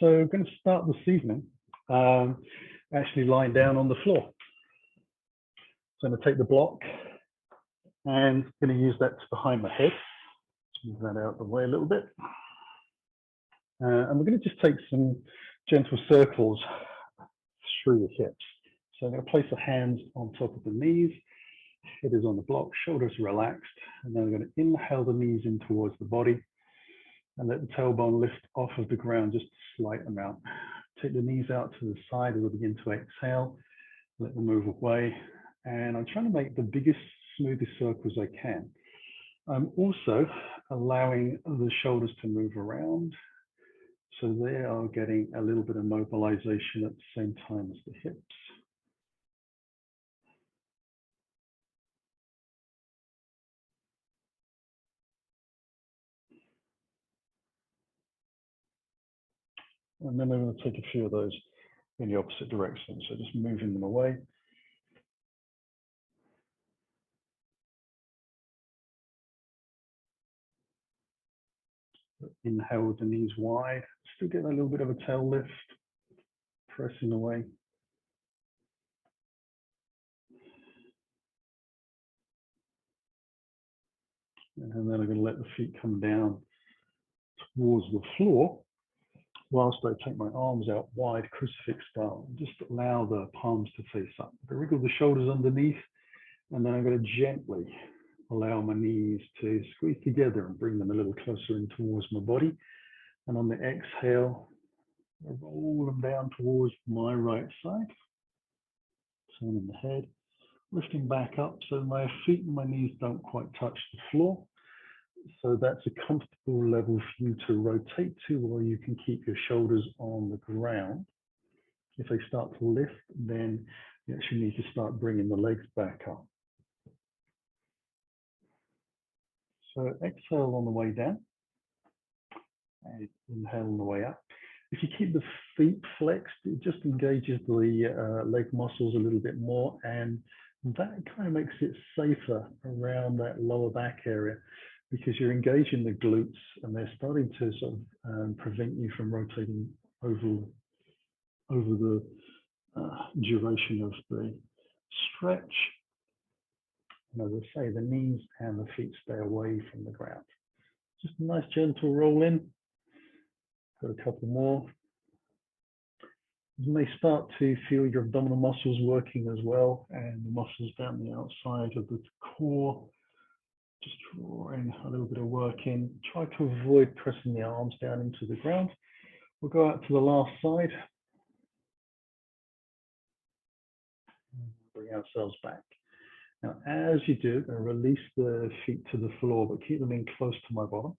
So we're going to start this evening actually lying down on the floor. So I'm going to take the block and I'm going to use that to behind my head. Move that out of the way a little bit. And we're going to just take some gentle circles through the hips. So I'm going to place the hands on top of the knees, head is on the block, shoulders relaxed, and then I'm going to inhale the knees in towards the body and let the tailbone lift off of the ground just a slight amount. Take the knees out to the side as I begin to exhale, let them move away. And I'm trying to make the biggest, smoothest circles I can. I'm also allowing the shoulders to move around, so they are getting a little bit of mobilization at the same time as the hips. And then I'm going to take a few of those in the opposite direction, so just moving them away. Inhale with the knees wide, still getting a little bit of a tail lift, pressing away. And then I'm going to let the feet come down towards the floor whilst I take my arms out wide, crucifix style, and just allow the palms to face up. I wriggle the shoulders underneath, and then I'm going to gently allow my knees to squeeze together and bring them a little closer in towards my body. And on the exhale, I roll them down towards my right side, turning the head, lifting back up so my feet and my knees don't quite touch the floor. So that's a comfortable level for you to rotate to, or you can keep your shoulders on the ground. If they start to lift, then you actually need to start bringing the legs back up. So exhale on the way down, and inhale on the way up. If you keep the feet flexed, it just engages the leg muscles a little bit more, and that kind of makes it safer around that lower back area, because you're engaging the glutes and they're starting to sort of prevent you from rotating over the duration of the stretch. And as I say, the knees and the feet stay away from the ground. Just a nice gentle roll in. Got a couple more. You may start to feel your abdominal muscles working as well, and the muscles down the outside of the core. Just drawing a little bit of work in. Try to avoid pressing the arms down into the ground. We'll go out to the last side. Bring ourselves back. Now, as you do, release the feet to the floor, but keep them in close to my bottom.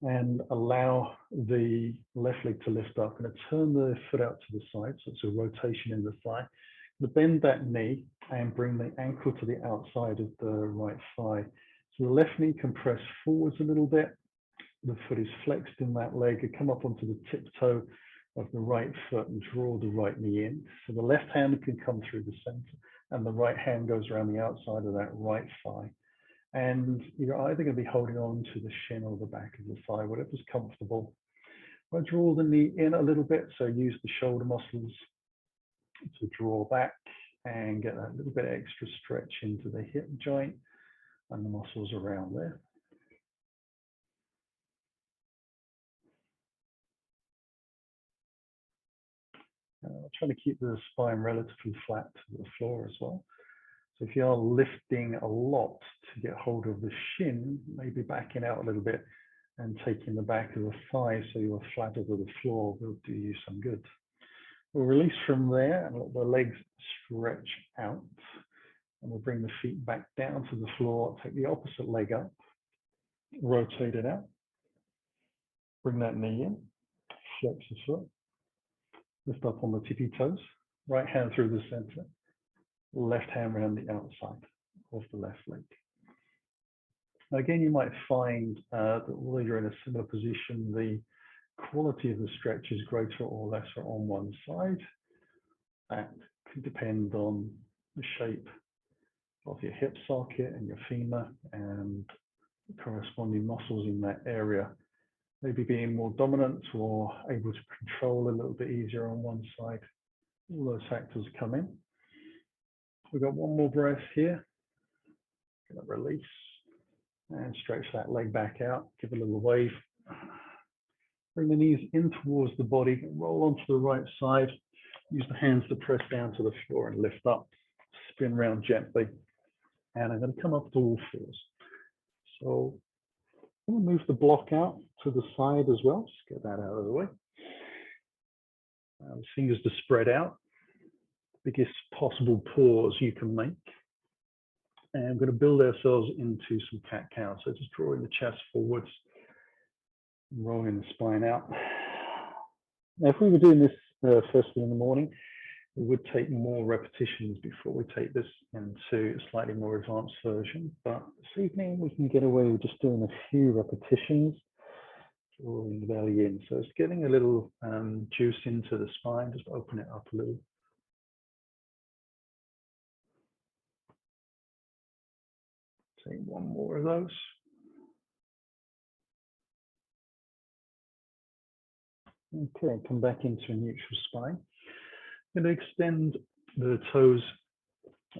And allow the left leg to lift up. I'm going to turn the foot out to the side, so it's a rotation in the thigh. Bend that knee and bring the ankle to the outside of the right thigh. So the left knee can press forwards a little bit. The foot is flexed in that leg. You come up onto the tiptoe of the right foot and draw the right knee in. So the left hand can come through the center, and the right hand goes around the outside of that right thigh. And you're either going to be holding on to the shin or the back of the thigh, whatever's comfortable. I draw the knee in a little bit, so use the shoulder muscles to draw back and get that little bit extra stretch into the hip joint and the muscles around there. Trying to keep the spine relatively flat to the floor as well. So if you are lifting a lot to get hold of the shin, maybe backing out a little bit and taking the back of the thigh so you're flat over the floor will do you some good. We'll release from there and let the legs stretch out. And we'll bring the feet back down to the floor, take the opposite leg up, rotate it out, bring that knee in, flex the foot, lift up on the tippy toes, right hand through the center, left hand around the outside of the left leg. Now again, you might find that although you're in a similar position, the quality of the stretch is greater or lesser on one side. That could depend on the shape of your hip socket and your femur and the corresponding muscles in that area. maybe being more dominant or able to control a little bit easier on one side. All those factors come in. We've got one more breath here. Gonna release and stretch that leg back out. Give a little wave. Bring the knees in towards the body. Roll onto the right side. Use the hands to press down to the floor and lift up. Spin around gently. And I'm going to come up to all fours. So I'm going to move the block out to the side as well. Just get that out of the way. The fingers to spread out. Biggest possible pause you can make. And I'm going to build ourselves into some cat-cow. So just drawing the chest forwards, rolling the spine out. Now, if we were doing this first thing in the morning, it would take more repetitions before we take this into a slightly more advanced version. But this evening, we can get away with just doing a few repetitions, drawing the belly in. So it's getting a little juice into the spine. Just open it up a little. Take one more of those. Okay, come back into a neutral spine. I'm going to extend the toes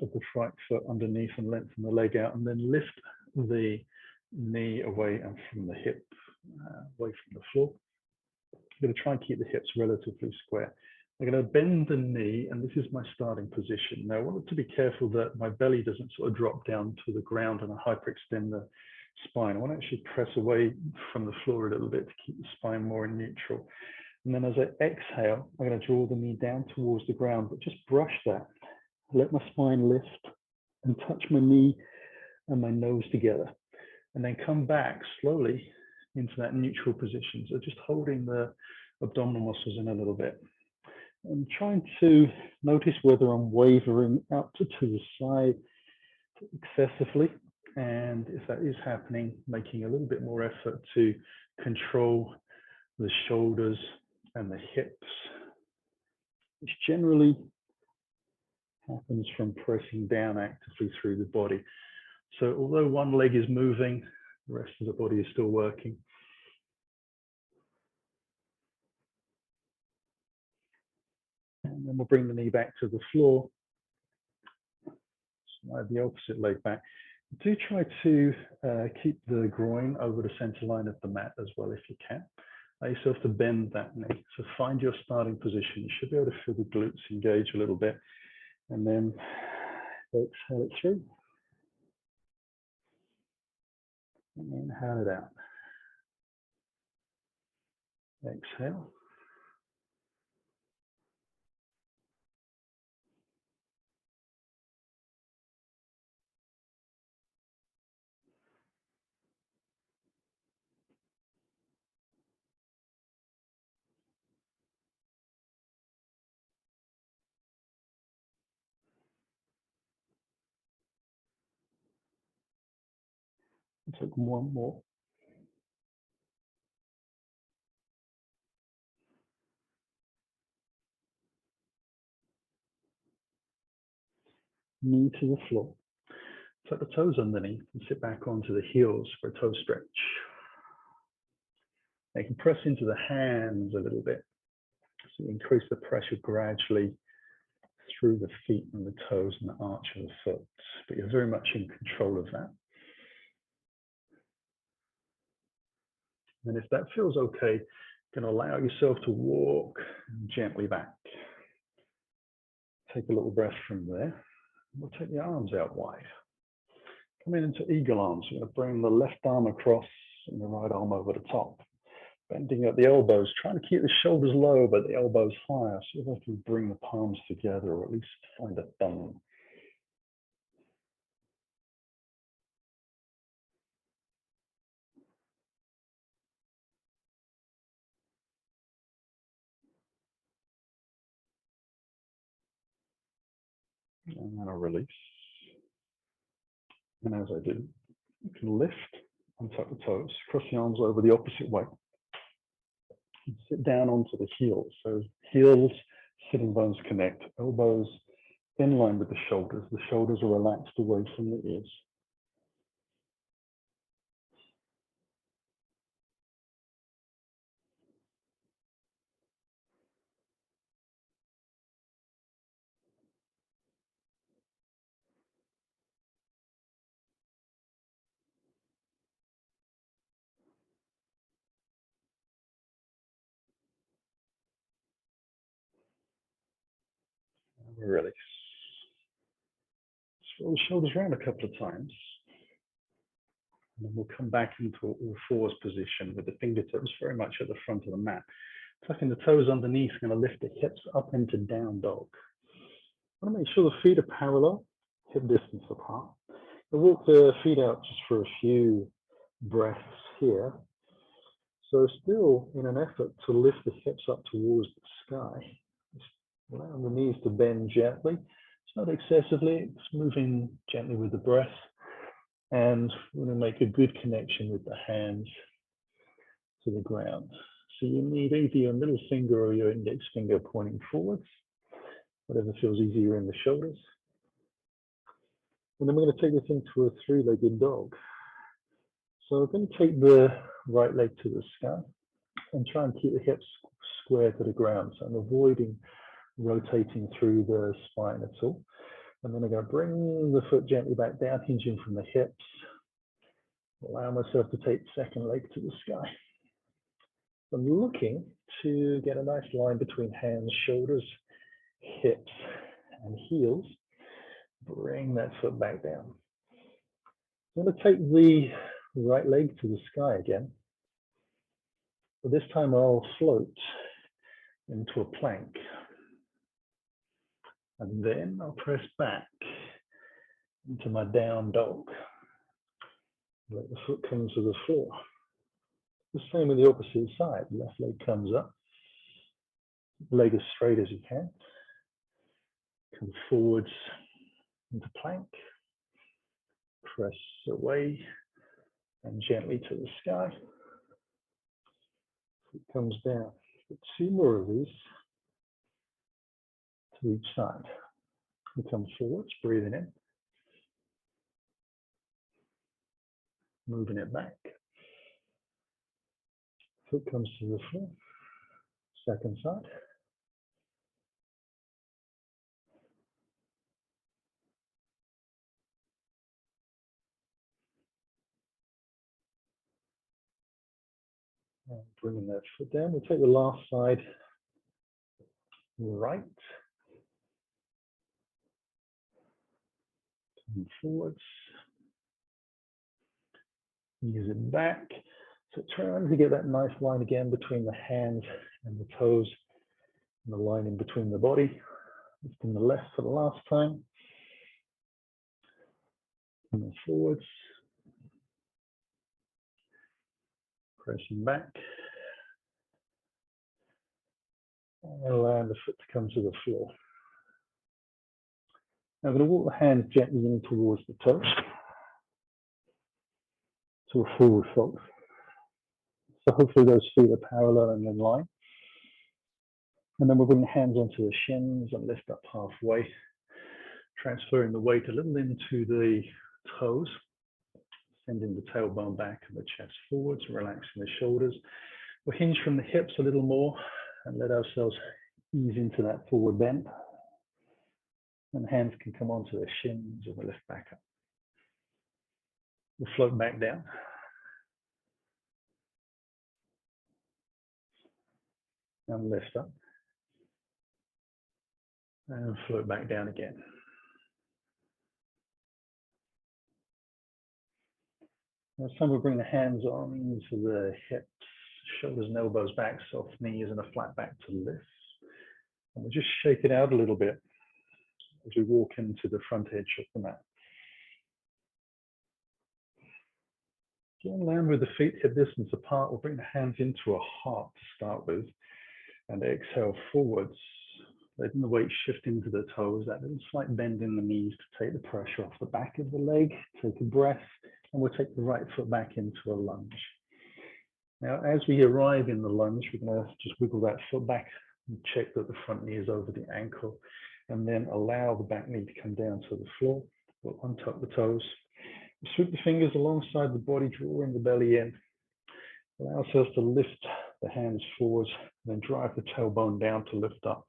of the right foot underneath and lengthen the leg out, and then lift the knee away and from the hip, away from the floor. I'm going to try and keep the hips relatively square. I'm going to bend the knee, and this is my starting position. Now, I want to be careful that my belly doesn't sort of drop down to the ground and I hyperextend the spine. I want to actually press away from the floor a little bit to keep the spine more in neutral. And then as I exhale, I'm going to draw the knee down towards the ground, but just brush that. Let my spine lift and touch my knee and my nose together. And then come back slowly into that neutral position. So just holding the abdominal muscles in a little bit. I'm trying to notice whether I'm wavering out to the side excessively. And if that is happening, making a little bit more effort to control the shoulders and the hips, which generally happens from pressing down actively through the body. So although one leg is moving, the rest of the body is still working. And then we'll bring the knee back to the floor. Slide the opposite leg back. Do try to keep the groin over the center line of the mat as well if you can. Allow yourself to bend that knee. So find your starting position. You should be able to feel the glutes engage a little bit. And then exhale it through. And inhale it out. Exhale. Take one more. Knee to the floor. Tuck the toes underneath and sit back onto the heels for a toe stretch. You can press into the hands a little bit. So you increase the pressure gradually through the feet and the toes and the arch of the foot. But you're very much in control of that. And if that feels okay, you can allow yourself to walk gently back. Take a little breath from there. We'll take the arms out wide. Coming into eagle arms, we're going to bring the left arm across and the right arm over the top. Bending at the elbows, trying to keep the shoulders low, but the elbows higher. See if I can bring the palms together, or at least find a thumb. And then I'll release. And as I do, you can lift and tuck the toes, cross the arms over the opposite way. And sit down onto the heels. So heels, sitting bones connect, elbows in line with the shoulders. The shoulders are relaxed away from the ears. Release. Roll the shoulders around a couple of times. And then we'll come back into all fours position with the fingertips very much at the front of the mat. Tucking the toes underneath, going to lift the hips up into down dog. I want to make sure the feet are parallel, hip distance apart. We'll walk the feet out just for a few breaths here. So still in an effort to lift the hips up towards the sky. Just allow the knees to bend gently. It's not excessively, it's moving gently with the breath. And we're going to make a good connection with the hands to the ground. So you need either your middle finger or your index finger pointing forwards, whatever feels easier in the shoulders. And then we're going to take this into a three-legged dog. So we're going to take the right leg to the sky and try and keep the hips square to the ground. So I'm avoiding rotating through the spine at all. And then I'm going to bring the foot gently back down, hinging from the hips. Allow myself to take the second leg to the sky. I'm looking to get a nice line between hands, shoulders, hips, and heels. Bring that foot back down. I'm going to take the right leg to the sky again. But this time I'll float into a plank. And then I'll press back into my down dog. Let the foot come to the floor. The same with the opposite side. Left leg comes up. Leg as straight as you can. Come forwards into plank. Press away and gently to the sky. It comes down. Two more of these to each side. We come forwards, breathing in. Moving it back. Foot comes to the floor. Second side. And bringing that foot down. We'll take the last side right. Come forwards. Use it back. So trying to get that nice line again between the hands and the toes, and the line in between the body. Lifting the left for the last time. Coming forwards. Pressing back. And allowing the foot to come to the floor. Now I'm going to walk the hands gently in towards the toes. To a forward fold. So hopefully those feet are parallel and in line. And then we'll bring the hands onto the shins and lift up halfway, transferring the weight a little into the toes, sending the tailbone back and the chest forwards, relaxing the shoulders. We'll hinge from the hips a little more and let ourselves ease into that forward bend. And the hands can come onto the shins and we'll lift back up. We'll float back down. And lift up. And float back down again. Now some will bring the hands on into the hips, shoulders and elbows back, soft knees and a flat back to lift. And we'll just shake it out a little bit as we walk into the front edge of the mat. Again, land with the feet hip distance apart. We'll bring the hands into a heart to start with. And exhale forwards, letting the weight shift into the toes, that little slight bend in the knees to take the pressure off the back of the leg. Take a breath, and we'll take the right foot back into a lunge. Now, as we arrive in the lunge, we're going to just wiggle that foot back and check that the front knee is over the ankle, and then allow the back knee to come down to the floor. We'll untuck the toes, sweep the fingers alongside the body, drawing the belly in. Allow ourselves to lift the hands forwards, and then drive the tailbone down to lift up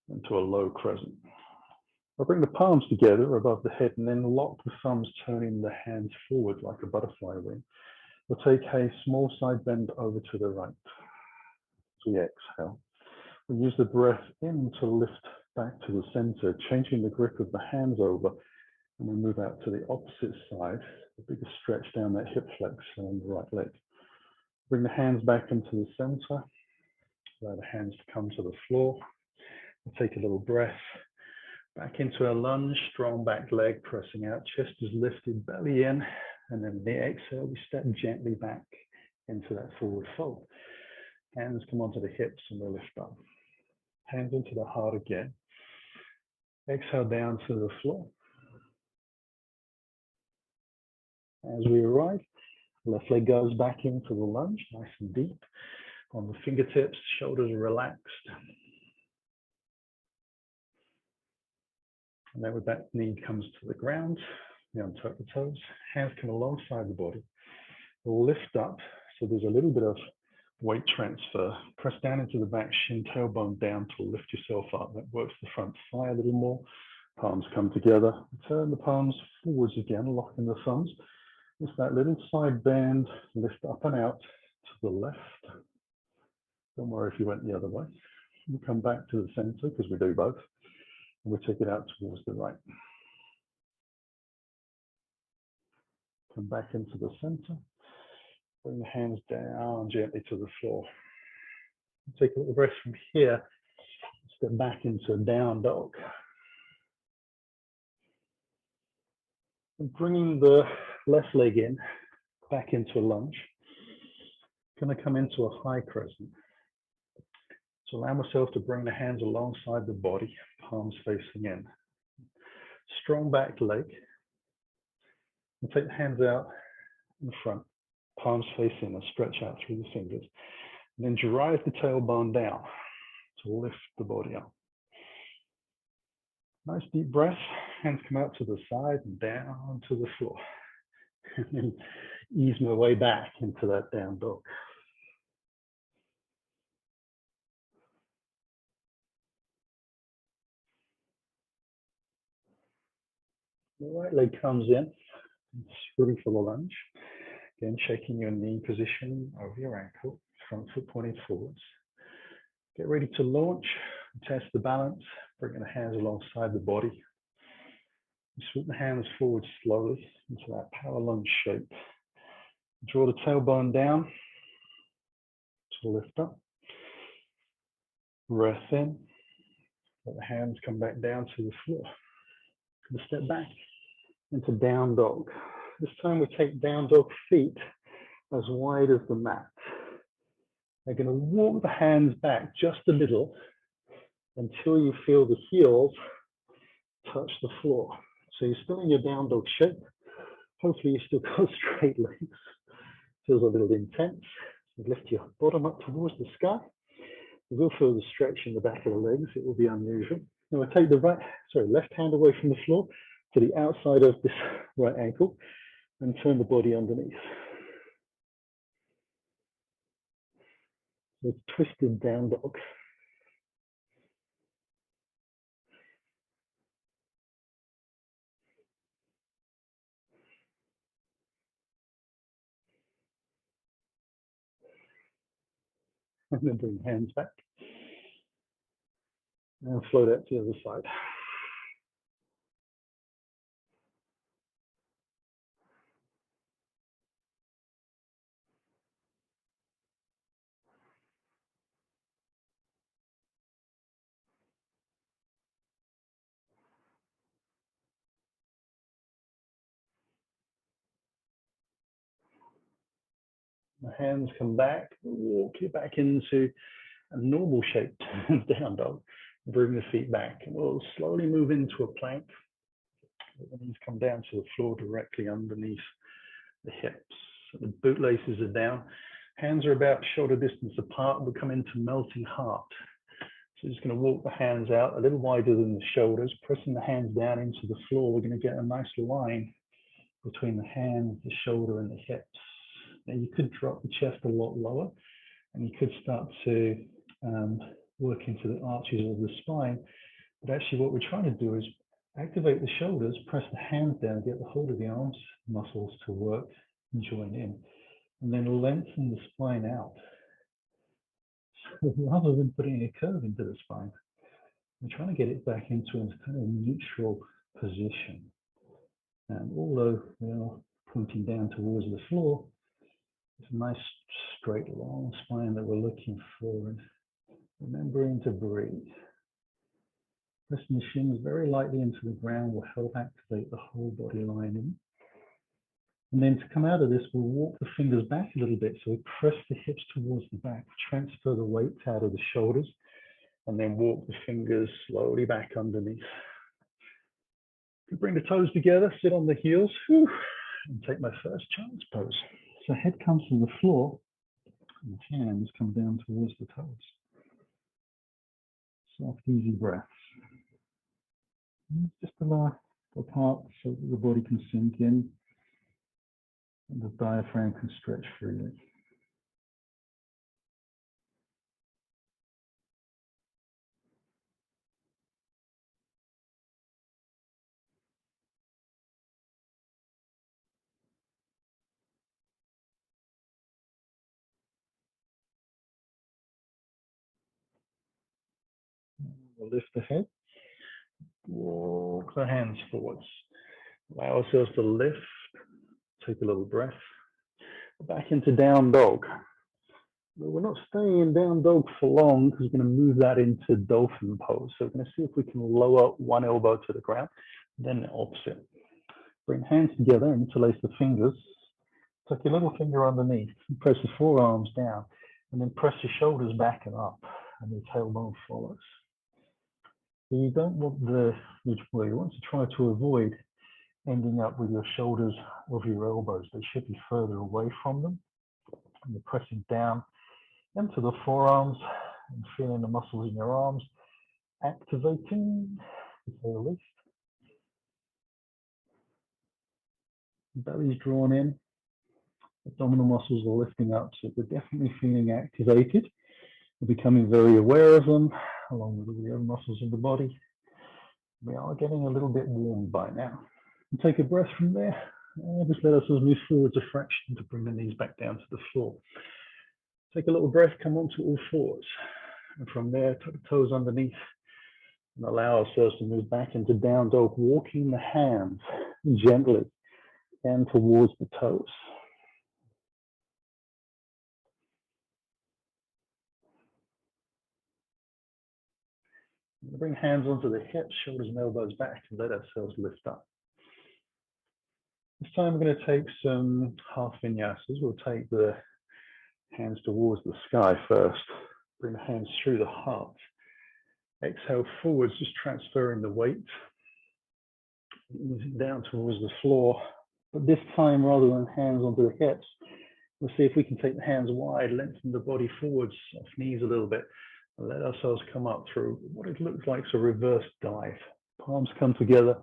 into a low crescent. I'll bring the palms together above the head and then lock the thumbs, turning the hands forward like a butterfly wing. We'll take a small side bend over to the right. As we exhale, we'll use the breath in to lift back to the center, changing the grip of the hands over, and we move out to the opposite side, a bigger stretch down that hip flexor on the right leg. Bring the hands back into the center, allow the hands to come to the floor. We'll take a little breath. Back into a lunge, strong back leg pressing out, chest is lifted, belly in, and then the exhale, we step gently back into that forward fold. Hands come onto the hips and we lift up. Hands into the heart again. Exhale down to the floor. As we arrive, left leg goes back into the lunge, nice and deep. On the fingertips, shoulders are relaxed. And then with that, knee comes to the ground, we untuck the toes, hands come alongside the body. We'll lift up, so there's a little bit of weight transfer. Press down into the back shin, tailbone down to lift yourself up. That works the front thigh a little more. Palms come together. Turn the palms forwards again, locking the thumbs. Just that little side bend, lift up and out to the left. Don't worry if you went the other way. We'll come back to the center because we do both. And we'll take it out towards the right. Come back into the center. Bring the hands down gently to the floor. Take a little breath from here. Step back into a down dog. And bringing the left leg in, back into a lunge. Going to come into a high crescent. So allow myself to bring the hands alongside the body, palms facing in. Strong back leg. And take the hands out in front, palms facing and stretch out through the fingers. And then drive the tailbone down to lift the body up. Nice deep breath. Hands come out to the side and down to the floor. And then ease my way back into that down dog. The right leg comes in, ready for the lunge. Again, shaking your knee position over your ankle, front foot pointing forwards. Get ready to launch, test the balance, bringing the hands alongside the body. Swoop the hands forward slowly into that power lunge shape. Draw the tailbone down to lift up. Breath in. Let the hands come back down to the floor. And step back into down dog. This time we take down dog feet as wide as the mat. They're going to walk the hands back just a little until you feel the heels touch the floor. So you're still in your down dog shape. Hopefully you still got straight legs. Feels a little intense. So lift your bottom up towards the sky. You will feel the stretch in the back of the legs. It will be unusual. Now I take the left hand away from the floor to the outside of this right ankle and turn the body underneath. So it's twisted down dog. And then bring the hands back. And float out to the other side. The hands come back, walk you back into a normal shaped down dog. Bring the feet back and we'll slowly move into a plank. The knees come down to the floor directly underneath the hips. So the bootlaces are down. Hands are about shoulder distance apart. We'll come into melting heart. So just going to walk the hands out a little wider than the shoulders, pressing the hands down into the floor. We're going to get a nice line between the hands, the shoulder, and the hips. Now you could drop the chest a lot lower, and you could start to work into the arches of the spine. But actually what we're trying to do is activate the shoulders, press the hands down, get the hold of the arms muscles to work and join in, and then lengthen the spine out. So rather than putting a curve into the spine, I'm trying to get it back into a kind of neutral position. And although we are pointing down towards the floor, it's a nice straight long spine that we're looking for. And remembering to breathe. Pressing the shins very lightly into the ground will help activate the whole body lining. And then to come out of this, we'll walk the fingers back a little bit. So we press the hips towards the back, transfer the weight out of the shoulders, and then walk the fingers slowly back underneath. Bring the toes together, sit on the heels, and take my first child's pose. So head comes to the floor, and hands come down towards the toes. Soft, easy breaths. Just allow the heart so that the body can sink in and the diaphragm can stretch freely. We'll lift the head, walk the hands forwards. Allow ourselves to lift, take a little breath. Back into down dog. We're not staying in down dog for long because we're going to move that into dolphin pose. So we're going to see if we can lower one elbow to the ground, then the opposite. Bring hands together and interlace the fingers. Tuck your little finger underneath, press the forearms down, and then press your shoulders back and up, and your tailbone follows. So you don't want you want to try to avoid ending up with your shoulders over your elbows. They should be further away from them. And you're pressing down into the forearms and feeling the muscles in your arms activating, to say the least. Belly's drawn in, abdominal muscles are lifting up, so we're definitely feeling activated. We're becoming very aware of them, along with all the other muscles of the body. We are getting a little bit warm by now. And take a breath from there, and just let ourselves move forwards a fraction to bring the knees back down to the floor. Take a little breath, come onto all fours. And from there, tuck the toes underneath and allow ourselves to move back into down dog, walking the hands gently down towards the toes. Bring hands onto the hips, shoulders and elbows back, and let ourselves lift up. This time we're going to take some half vinyasas. We'll take the hands towards the sky first. Bring the hands through the heart. Exhale forwards, just transferring the weight. Easing down towards the floor. But this time, rather than hands onto the hips, we'll see if we can take the hands wide, lengthen the body forwards, soft knees a little bit, and let ourselves come up through what it looks like a reverse dive. Palms come together,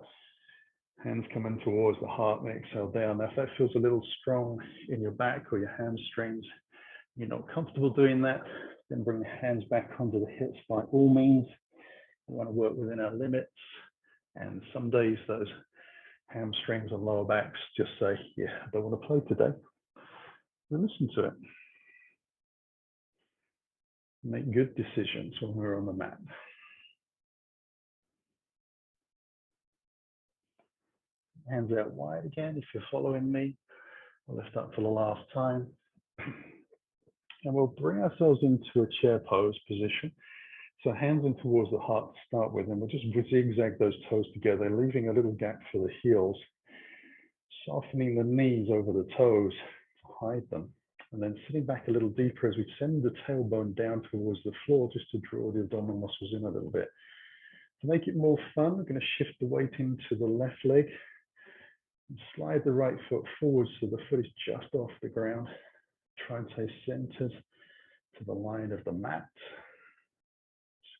hands come in towards the heart, and exhale down. Now, if that feels a little strong in your back or your hamstrings, you're not comfortable doing that, then bring the hands back onto the hips by all means. We want to work within our limits, and some days those hamstrings and lower backs just say, yeah, I don't want to play today. So listen to it. Make good decisions when we're on the mat. Hands out wide again if you're following me. I'll lift up for the last time. And we'll bring ourselves into a chair pose position. So hands in towards the heart to start with, and we'll just zigzag those toes together, leaving a little gap for the heels, softening the knees over the toes to hide them, and then sitting back a little deeper as we send the tailbone down towards the floor just to draw the abdominal muscles in a little bit. To make it more fun, we're going to shift the weight into the left leg and slide the right foot forward so the foot is just off the ground. Try and stay centered to the line of the mat.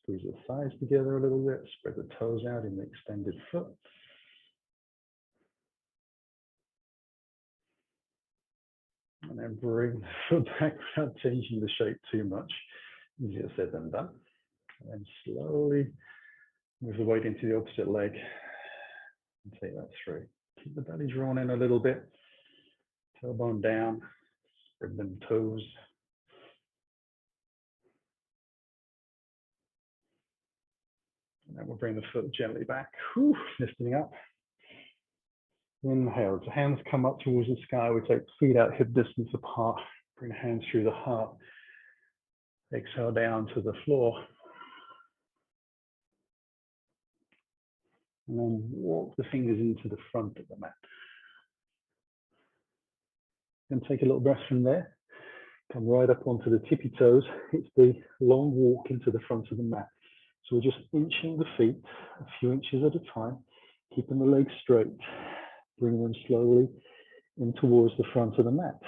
Squeeze the thighs together a little bit, spread the toes out in the extended foot. And then bring the foot back without changing the shape too much. Easier said than done. And then slowly move the weight into the opposite leg and take that through. Keep the belly drawn in a little bit. Tailbone down, spread them toes. And we'll bring the foot gently back, whew, lifting up. Inhale, so hands come up towards the sky. We take feet out hip distance apart. Bring the hands through the heart. Exhale down to the floor. And then walk the fingers into the front of the mat. And take a little breath from there. Come right up onto the tippy toes. It's the long walk into the front of the mat. So we're just inching the feet a few inches at a time, keeping the legs straight. Bring them slowly in towards the front of the mat.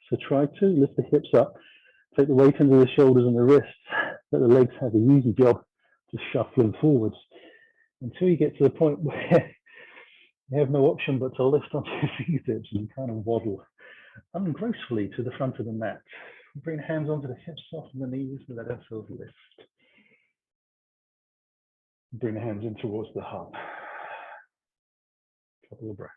So try to lift the hips up, take the weight into the shoulders and the wrists, let the legs have an easy job just shuffling forwards until you get to the point where you have no option but to lift onto your fingertips and kind of waddle ungracefully to the front of the mat. Bring the hands onto the hips, soften the knees, and let ourselves lift. Bring the hands in towards the heart. Couple of breaths.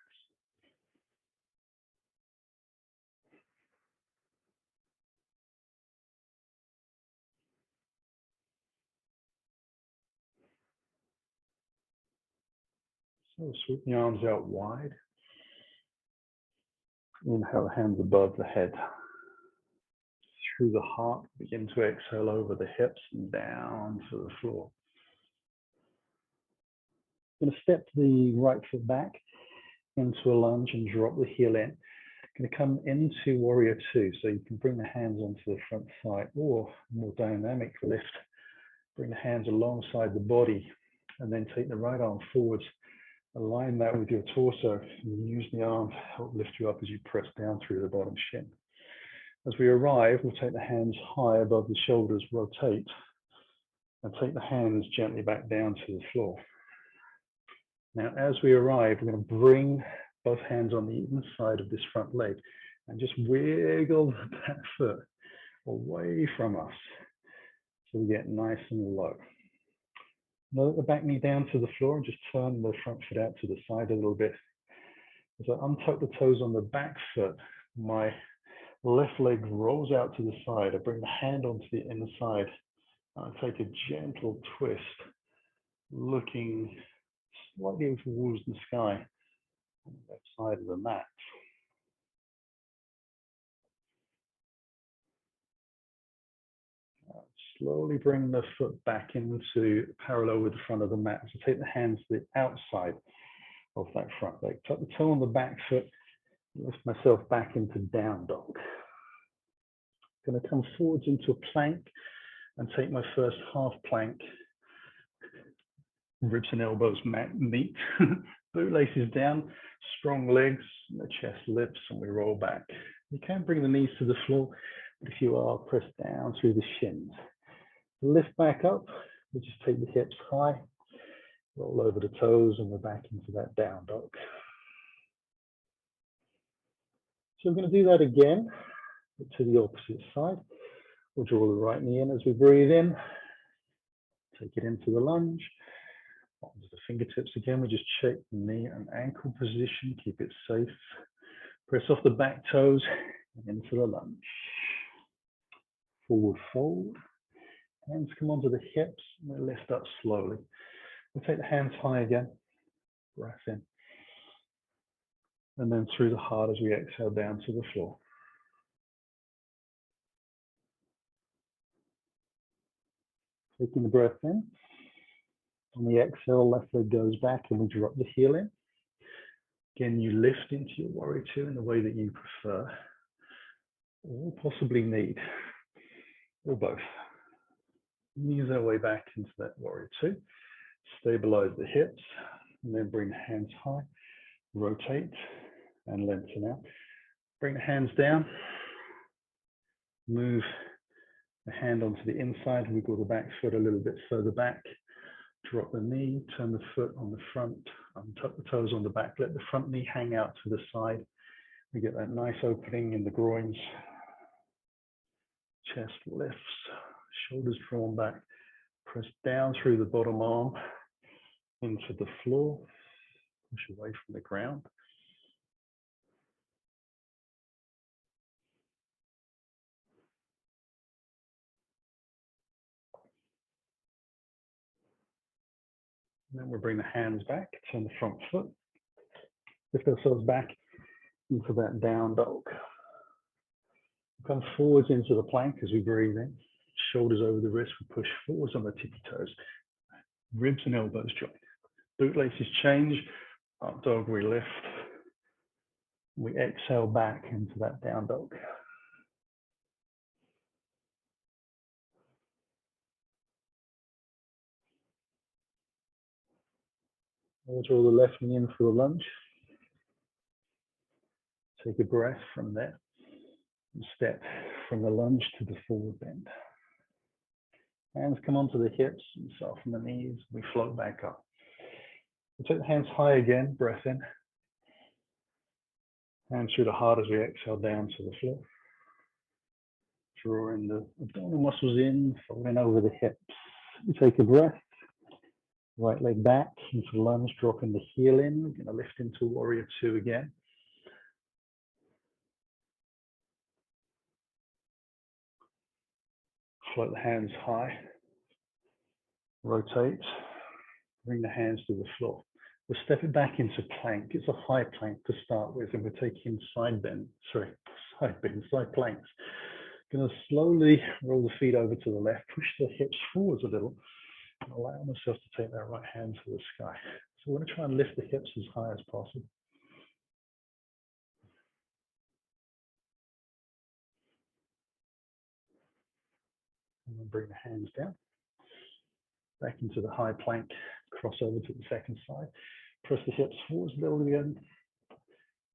So sweep the arms out wide. Inhale, hands above the head. Through the heart, begin to exhale over the hips and down to the floor. I'm going to step the right foot back into a lunge and drop the heel in. I'm going to come into warrior two, so you can bring the hands onto the front side, or more dynamic lift, bring the hands alongside the body and then take the right arm forwards. Align that with your torso and use the arm to help lift you up as you press down through the bottom shin. As we arrive, we'll take the hands high above the shoulders, rotate, and take the hands gently back down to the floor. Now, as we arrive, we're going to bring both hands on the inside of this front leg and just wiggle the back foot away from us so we get nice and low. Lower the back knee down to the floor and just turn the front foot out to the side a little bit. As I untuck the toes on the back foot, my left leg rolls out to the side. I bring the hand onto the inside. I take a gentle twist, looking slightly towards the sky on the left side of the mat. Slowly bring the foot back into parallel with the front of the mat. So take the hands to the outside of that front leg. Tuck the toe on the back foot, lift myself back into down dog. I'm going to come forwards into a plank and take my first half plank. Ribs and elbows meet, bootlaces down, strong legs, and the chest lifts, and we roll back. You can bring the knees to the floor, but if you are, press down through the shins. Lift back up, we just take the hips high, roll over the toes, and we're back into that down dog. So we're going to do that again, but to the opposite side. We'll draw the right knee in as we breathe in, take it into the lunge. Onto the fingertips again, we just check the knee and ankle position, keep it safe. Press off the back toes and into the lunge. Forward fold. Hands come onto the hips and they lift up slowly. We'll take the hands high again. Breath in. And then through the heart as we exhale down to the floor. Taking the breath in. On the exhale, left leg goes back and we drop the heel in. Again, you lift into your warrior two in the way that you prefer, or possibly need, or both. Knees our way back into that warrior two. Stabilize the hips, and then bring the hands high, rotate, and lengthen out. Bring the hands down, move the hand onto the inside, wiggle the back foot a little bit further back, drop the knee, turn the foot on the front, tuck the toes on the back, let the front knee hang out to the side. We get that nice opening in the groins, chest lifts, shoulders drawn back, press down through the bottom arm into the floor, push away from the ground. And then we'll bring the hands back, turn the front foot, lift ourselves back into that down dog. Come forwards into the plank as we breathe in. Shoulders over the wrist, we push forwards on the tippy toes. Ribs and elbows join. Bootlaces change. Up dog, we lift. We exhale back into that down dog. We'll draw the left knee in for a lunge. Take a breath from there. And step from the lunge to the forward bend. Hands come onto the hips and soften the knees. We float back up. We take the hands high again, breath in. Hands through the heart as we exhale down to the floor. Drawing the abdominal muscles in, folding over the hips. We take a breath. Right leg back into lunge, dropping the heel in. We're going to lift into warrior two again. Float the hands high. Rotate. Bring the hands to the floor. We'll step it back into plank. It's a high plank to start with, and we're taking side planks. Going to slowly roll the feet over to the left, push the hips forwards a little, and allow myself to take that right hand to the sky. So we're going to try and lift the hips as high as possible. And then bring the hands down, back into the high plank, cross over to the second side. Press the hips forwards a little again.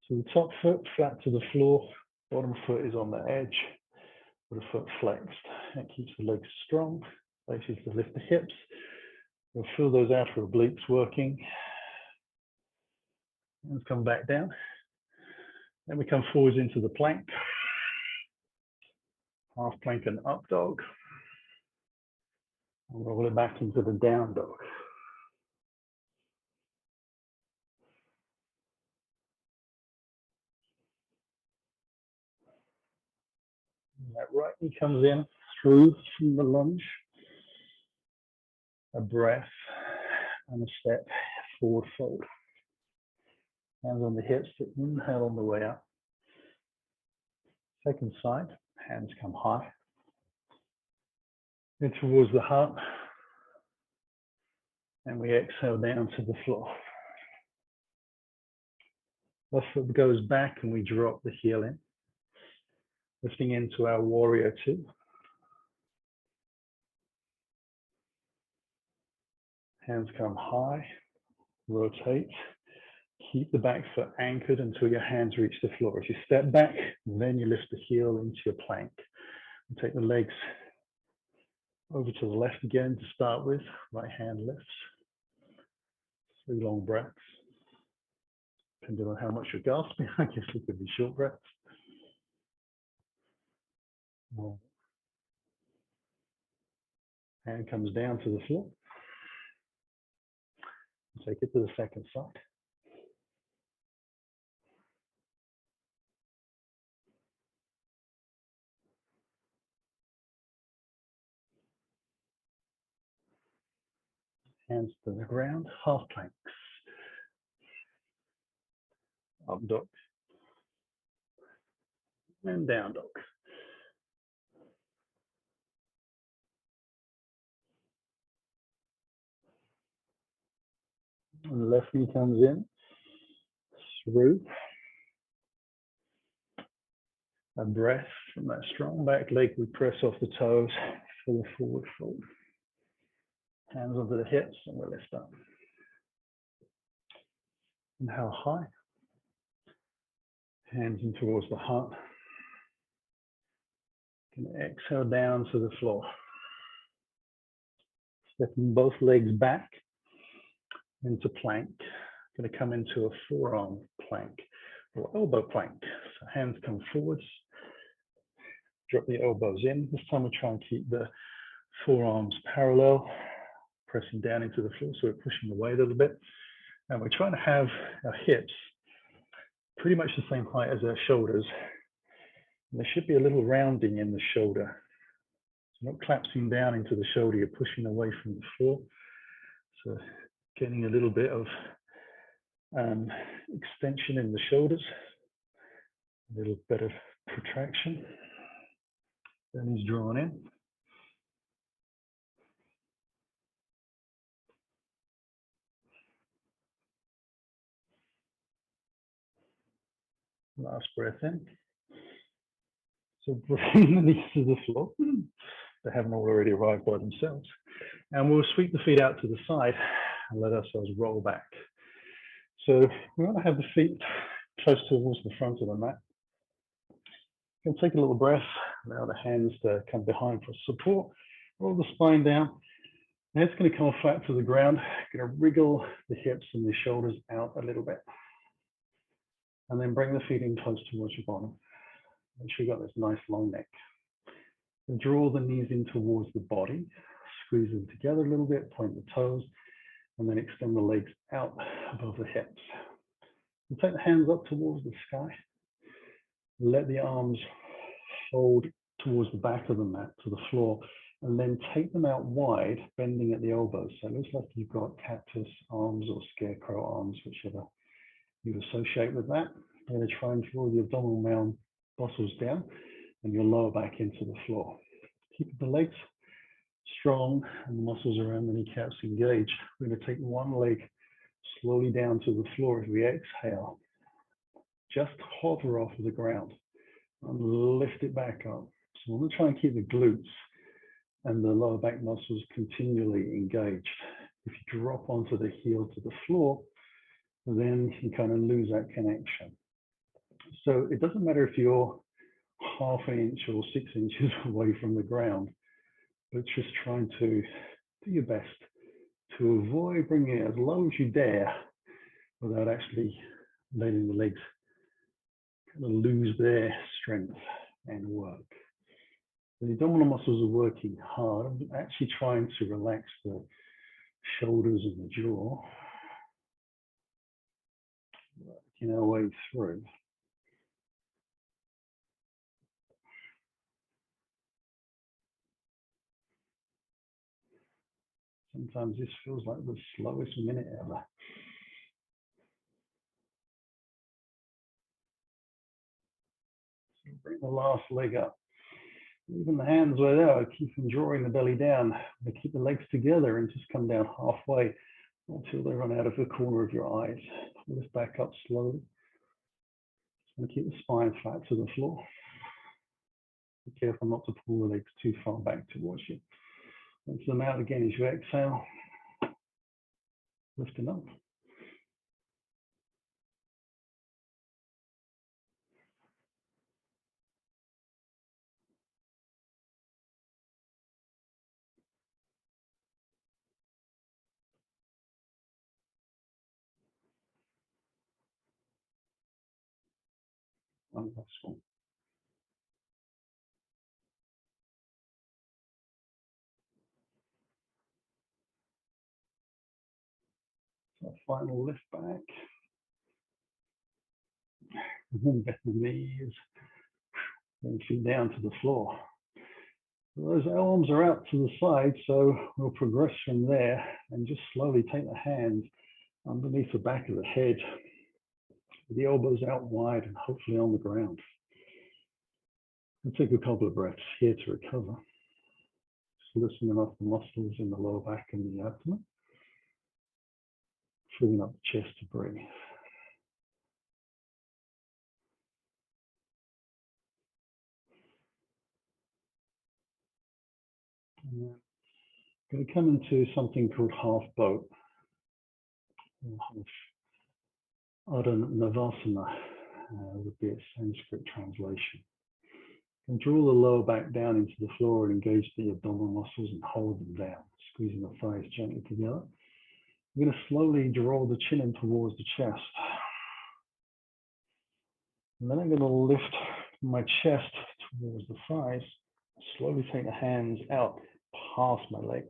So the top foot flat to the floor, bottom foot is on the edge, with the foot flexed. That keeps the legs strong, places to lift the hips. We'll feel those outer obliques working. Hands come back down. Then we come forwards into the plank. Half plank and up dog. And roll it back into the down dog. And that right knee comes in through from the lunge. A breath and a step, forward fold. Hands on the hips to inhale on the way up. Second side, hands come high. In towards the heart. And we exhale down to the floor. Left foot goes back and we drop the heel in. Lifting into our warrior two. Hands come high, rotate. Keep the back foot anchored until your hands reach the floor. As you step back, then you lift the heel into your plank. And take the legs over to the left again to start with. Right hand lifts. 3 long breaths. Depending on how much you're gasping, I guess it could be short breaths. Hand comes down to the floor. Take it to the second side. Hands to the ground, half planks. Up dog. And down dog. And the left knee comes in, through. A breath from that strong back leg, we press off the toes for the forward fold. Hands onto the hips and we lift up. Inhale high. Hands in towards the heart. Can exhale down to the floor. Stepping both legs back into plank. Going to come into a forearm plank or elbow plank. So hands come forwards. Drop the elbows in. This time we try and keep the forearms parallel, pressing down into the floor. So we're pushing away a little bit. And we're trying to have our hips pretty much the same height as our shoulders. And there should be a little rounding in the shoulder. So not collapsing down into the shoulder, you're pushing away from the floor. So Getting a little bit of extension in the shoulders, a little bit of protraction. Belly's drawn in. Last breath in. So bring the knees to the floor. They haven't already arrived by themselves. And we'll sweep the feet out to the side and let ourselves roll back. So we want to have the feet close towards the front of the mat. You can take a little breath, allow the hands to come behind for support, roll the spine down. Now it's going to come flat to the ground. Going to wriggle the hips and the shoulders out a little bit. And then bring the feet in close towards your bottom. Make sure you've got this nice long neck. And draw the knees in towards the body. Squeeze them together a little bit, point the toes, and then extend the legs out above the hips. And take the hands up towards the sky. Let the arms hold towards the back of the mat to the floor, and then take them out wide, bending at the elbows. So it looks like you've got cactus arms or scarecrow arms, whichever you associate with that. You're going to try and draw the abdominal mound muscles down and your lower back into the floor. Keep the legs strong and the muscles around the kneecaps engaged. We're going to take one leg slowly down to the floor as we exhale. Just hover off of the ground and lift it back up. So we're going to try and keep the glutes and the lower back muscles continually engaged. If you drop onto the heel to the floor, then you kind of lose that connection. So it doesn't matter if you're half an inch or 6 inches away from the ground, but just trying to do your best to avoid bringing it as low as you dare without actually letting the legs kind of lose their strength and work. The abdominal muscles are working hard. I'm actually trying to relax the shoulders and the jaw. Working our way through. Sometimes this feels like the slowest minute ever. So bring the last leg up. Even the hands where they are, keep them drawing the belly down. Keep the legs together and just come down halfway until they run out of the corner of your eyes. Lift back up slowly. And keep the spine flat to the floor. Be careful not to pull the legs too far back towards you. Rinse them out again as you exhale. Lifting up. One last one. So final lift back. And then bend the knees. Then feet down to the floor. Those arms are out to the side, so we'll progress from there and just slowly take the hands underneath the back of the head, with the elbows out wide and hopefully on the ground. And take a couple of breaths here to recover. Just loosening up the muscles in the lower back and the abdomen. Filling up the chest to breathe. And then going to come into something called half boat, half Ardha Navasana would be its Sanskrit translation. And draw the lower back down into the floor and engage the abdominal muscles and hold them down, squeezing the thighs gently together. I'm going to slowly draw the chin in towards the chest. And then I'm going to lift my chest towards the thighs, slowly take the hands out past my legs,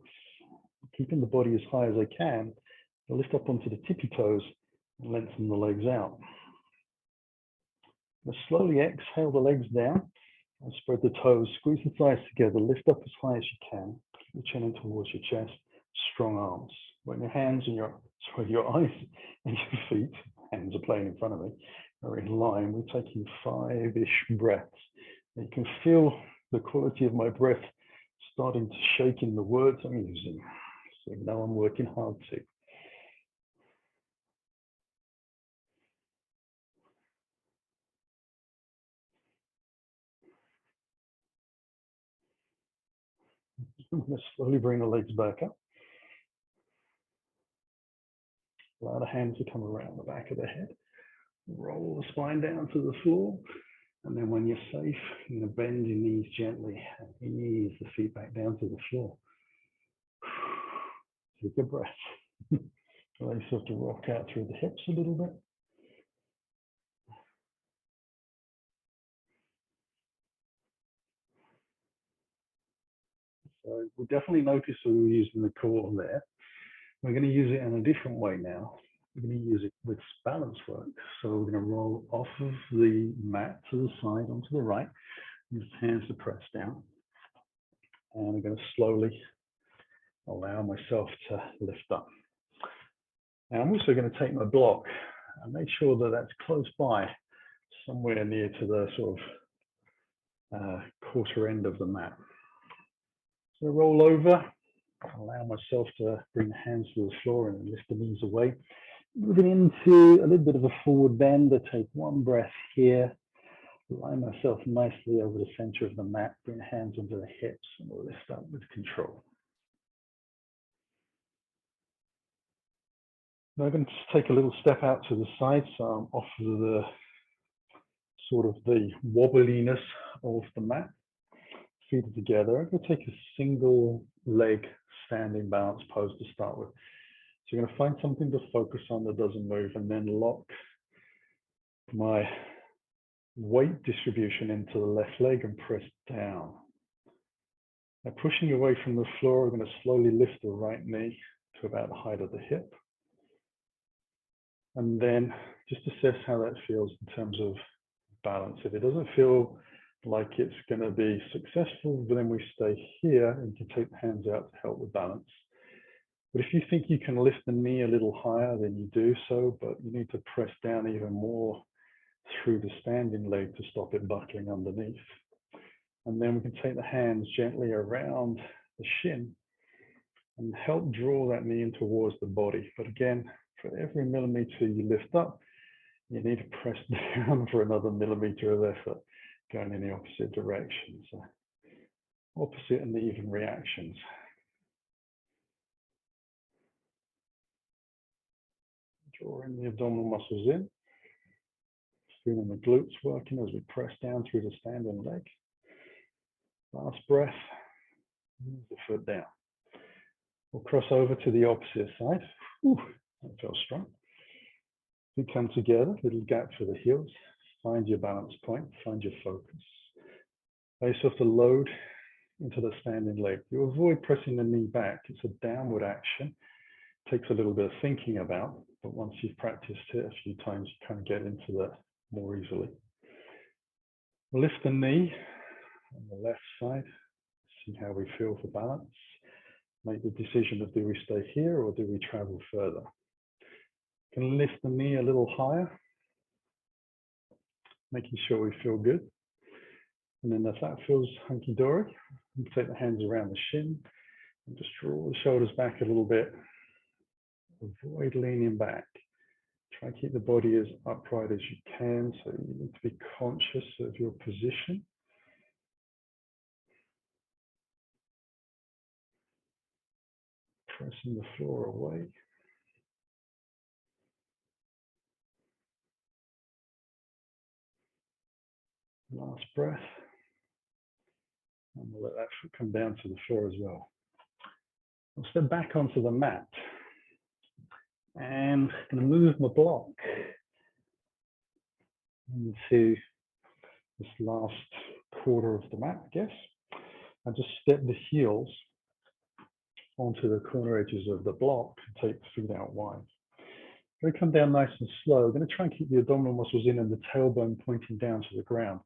keeping the body as high as I can. I'll lift up onto the tippy toes and lengthen the legs out. Now slowly exhale the legs down and spread the toes, squeeze the thighs together, lift up as high as you can, keep the chin in towards your chest, strong arms. When your hands and your eyes and your feet, hands are playing in front of me, are in line, we're taking 5-ish breaths. And you can feel the quality of my breath starting to shake in the words I'm using. So now I'm working hard to. I'm going to slowly bring the legs back up. Allow the hands to come around the back of the head. Roll the spine down to the floor. And then when you're safe, you're going to bend your knees gently and ease the feet back down to the floor. Take a breath. Allow yourself to rock out through the hips a little bit. So we definitely notice that we're using the core there. We're going to use it in a different way now. We're going to use it with balance work. So we're going to roll off of the mat to the side onto the right. Use hands to press down. And I'm going to slowly allow myself to lift up. Now I'm also going to take my block and make sure that that's close by, somewhere near to the sort of quarter end of the mat. So roll over, allow myself to bring the hands to the floor and lift the knees away. Moving into a little bit of a forward bend. I take one breath here, line myself nicely over the center of the mat, bring the hands under the hips and we'll lift up with control. Now I'm going to take a little step out to the side, so I'm off the sort of the wobbliness of the mat. Feet are together. I'm going to take a single leg standing balance pose to start with. So you're going to find something to focus on that doesn't move and then lock my weight distribution into the left leg and press down. Now pushing away from the floor, we're going to slowly lift the right knee to about the height of the hip. And then just assess how that feels in terms of balance. If it doesn't feel like it's going to be successful, then we stay here and you can take the hands out to help with balance. But if you think you can lift the knee a little higher, then you do so, but you need to press down even more through the standing leg to stop it buckling underneath. And then we can take the hands gently around the shin and help draw that knee in towards the body. But again, for every millimeter you lift up, you need to press down for another millimeter of effort going in the opposite direction. So opposite and even reactions. Drawing the abdominal muscles in, feeling the glutes working as we press down through the standing leg. Last breath, move the foot down. We'll cross over to the opposite side. Ooh, that feels strong. We come together, little gap for the heels. Find your balance point, find your focus. Allow yourself to load into the standing leg. You avoid pressing the knee back. It's a downward action. It takes a little bit of thinking about, but once you've practiced it a few times, you kind of get into that more easily. Lift the knee on the left side. See how we feel for balance. Make the decision of do we stay here or do we travel further. Can lift the knee a little higher, making sure we feel good. And then if that feels hunky-dory, you take the hands around the shin and just draw the shoulders back a little bit. Avoid leaning back. Try and keep the body as upright as you can, so you need to be conscious of your position. Pressing the floor away. Last breath. And we'll let that foot come down to the floor as well. I'll step back onto the mat. And I'm going to move my block into this last quarter of the mat, I guess. And just step the heels onto the corner edges of the block and take the feet out wide. I'm going to come down nice and slow. I'm going to try and keep the abdominal muscles in and the tailbone pointing down to the ground.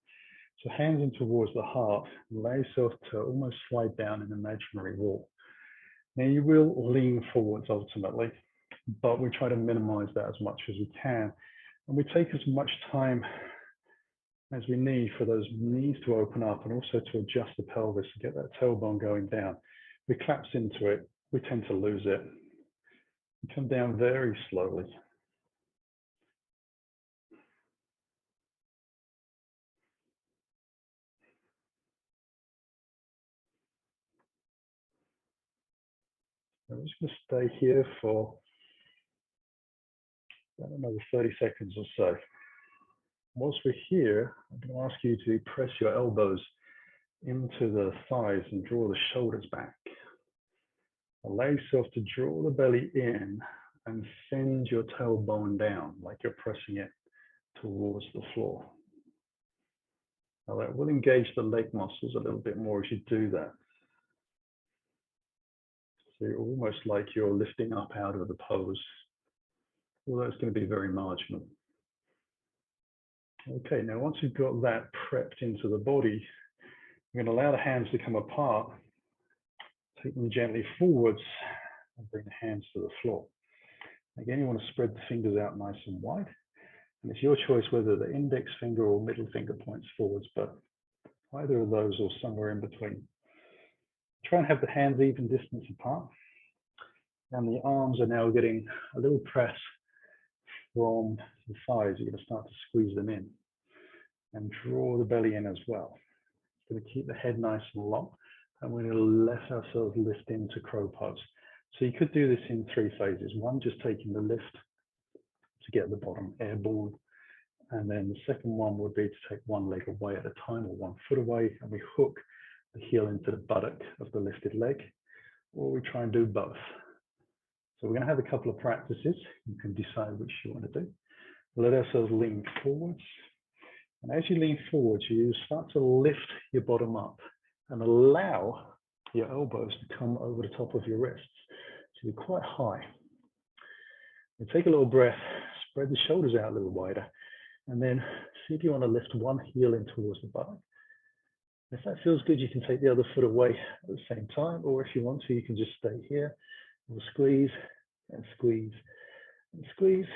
So hands in towards the heart. Allow yourself to almost slide down an imaginary wall. Now you will lean forwards ultimately, but we try to minimize that as much as we can. And we take as much time as we need for those knees to open up and also to adjust the pelvis to get that tailbone going down. We collapse into it, we tend to lose it. We come down very slowly. I'm just going to stay here for another 30 seconds or so. Whilst we're here, I'm going to ask you to press your elbows into the thighs and draw the shoulders back. Allow yourself to draw the belly in and send your tailbone down like you're pressing it towards the floor. Now that will engage the leg muscles a little bit more as you do that. So you're almost like you're lifting up out of the pose, although it's going to be very marginal. Okay, now once you've got that prepped into the body, you're going to allow the hands to come apart, take them gently forwards, and bring the hands to the floor. Again, you want to spread the fingers out nice and wide, and it's your choice whether the index finger or middle finger points forwards, but either of those or somewhere in between. Try and have the hands even distance apart, and the arms are now getting a little press from the thighs. You're going to start to squeeze them in and draw the belly in as well. It's going to keep the head nice and long, and we're going to let ourselves lift into crow pose. So you could do this in 3 phases. One, just taking the lift to get the bottom airborne. And then the second one would be to take one leg away at a time or 1 foot away, and we hook the heel into the buttock of the lifted leg, or we try and do both. So we're going to have a couple of practices. You can decide which you want to do. Let ourselves lean forwards. And as you lean forwards, you start to lift your bottom up and allow your elbows to come over the top of your wrists. So you're quite high. And take a little breath, spread the shoulders out a little wider, and then see if you want to lift one heel in towards the buttock. If that feels good, you can take the other foot away at the same time, or if you want to, you can just stay here. We'll squeeze and squeeze and squeeze,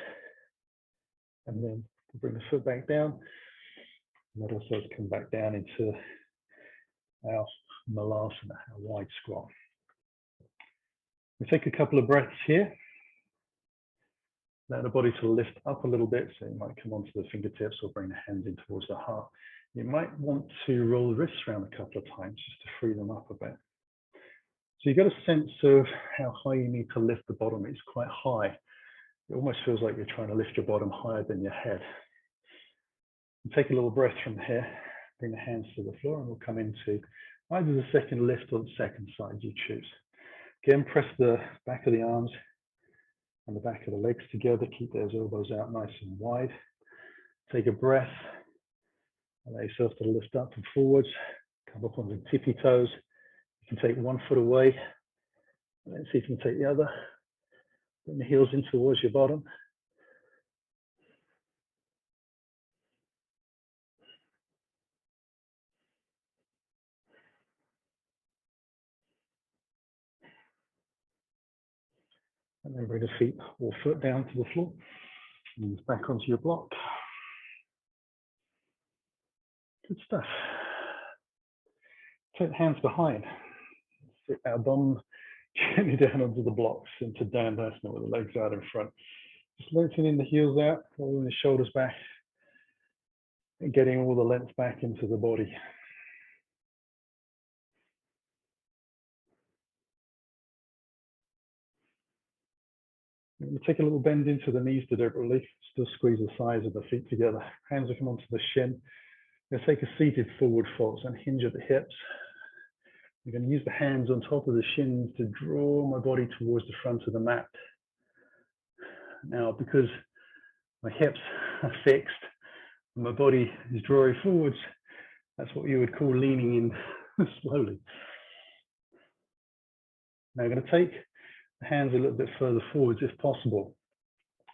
and then bring the foot back down. Let ourselves come back down into our malasana, our wide squat. We take a couple of breaths here. Allow the body to lift up a little bit, so you might come onto the fingertips or bring the hands in towards the heart. You might want to roll the wrists around a couple of times just to free them up a bit. So you've got a sense of how high you need to lift the bottom. It's quite high. It almost feels like you're trying to lift your bottom higher than your head. And take a little breath from here, bring the hands to the floor, and we'll come into either the second lift or the second side you choose. Again, press the back of the arms and the back of the legs together. Keep those elbows out nice and wide. Take a breath. Allow yourself to lift up and forwards. Come up on the tippy toes. You can take 1 foot away. And then see if you can take the other. Bring the heels in towards your bottom. And then bring the feet or foot down to the floor. And back onto your block. Good stuff. Take the hands behind. Sit our bum gently down onto the blocks into Dandasana with the legs out in front. Just lengthening the heels out, rolling the shoulders back, and getting all the length back into the body. Take a little bend into the knees deliberately. Still squeeze the thighs of the feet together. Hands will come onto the shin. We're going to take a seated forward fold and hinge at the hips. We're going to use the hands on top of the shins to draw my body towards the front of the mat. Now, because my hips are fixed and my body is drawing forwards, that's what you would call leaning in slowly. Now, I'm going to take the hands a little bit further forwards if possible